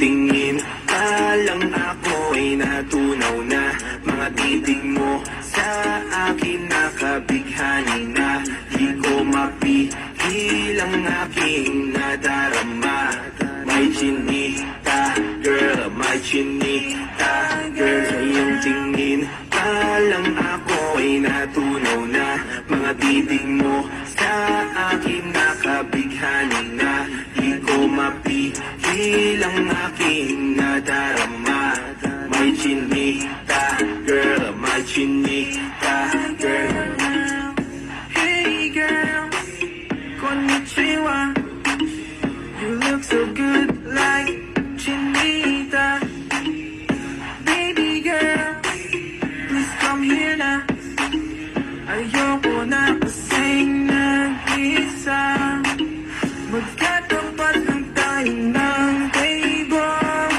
tingin pa lang ako ay natunaw na. Mga titig mo sa akin nakabighani na. Di ko mapigil ang aking nadarama. May chinita, girl, may chinita, girl. Sa iyong tingin pa lang ako ay natunaw na. Mga titig mo sa akin nakabighani na. Di ko mapigil ang aking nadarama. May chinita, girl, may chinita, girl. Hey girl, konnichiwa. You look so good like Chinita. Baby girl, please come here na. Ayoko na kasing nag-isa. Magkatapat lang tayo ng table.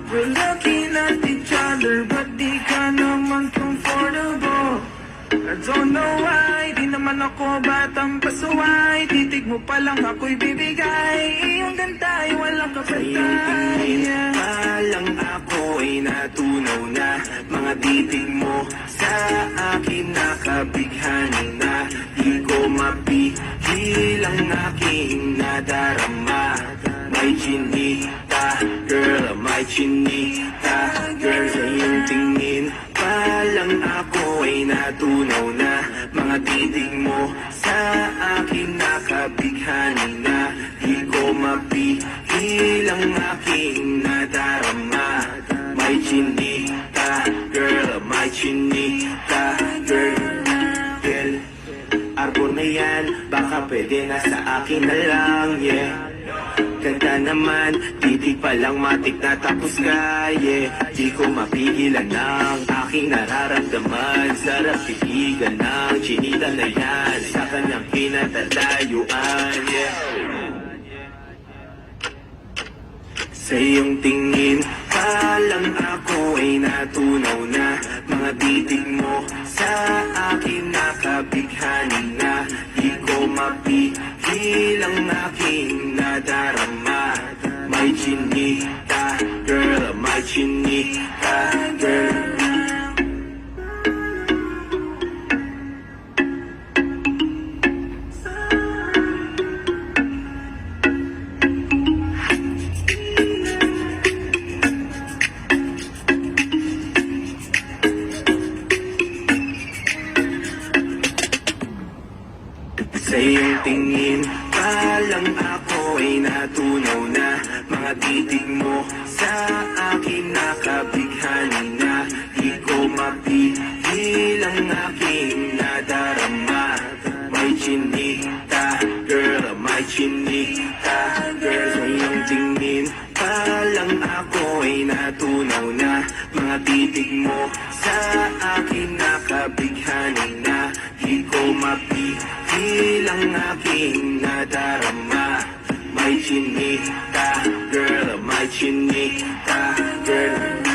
We're looking at each other but di ka naman comfortable. I don't know why, di naman ako batang pasuway. Titig mo pa lang ako'y bibigay. Iyong ganda ay walang Sa iyong tingin kapatay. pa lang ako ay natunaw na. Mga titig mo sa akin nakabighani na. Di ko mapigil ang aking nadarama. May chinita, girl, may chinita, girl. Sa iyong tingin pa lang ako ay natunaw na. Mga titig mo sa akin nakabighani na. Di ko mapigil ang aking nadarama. May chinita, girl, may chinita, girl. Girl, arbor na yan, baka pwede na sa akin na lang, yeah. Ganda naman, titig pa lang matik na tapos ka, yeah. Di ko mapigilan ang aking nararamdaman. Sarap titigan ng chinita na yan sa kanyang pinatalayuan, yeah. Sa iyong tingin pa lang ako ay natunaw na. Mga titig mo sa akin nakabighani na. Di ko mapigil ang aking nadarama. May chinita, girl, may chinita, girl. Sa iyong tingin pa lang ako ay natunaw na. Mga titig mo sa akin nakabighani na. Di ko mapigil ang aking nadarama. May chinita, girl, may chinita, girl. Sa iyong tingin pa lang ako ay natunaw na. Mga titig mo sa akin nakabighani na. Di ko mapigil ang aking nadarama. May chinita, girl, may chinita, girl.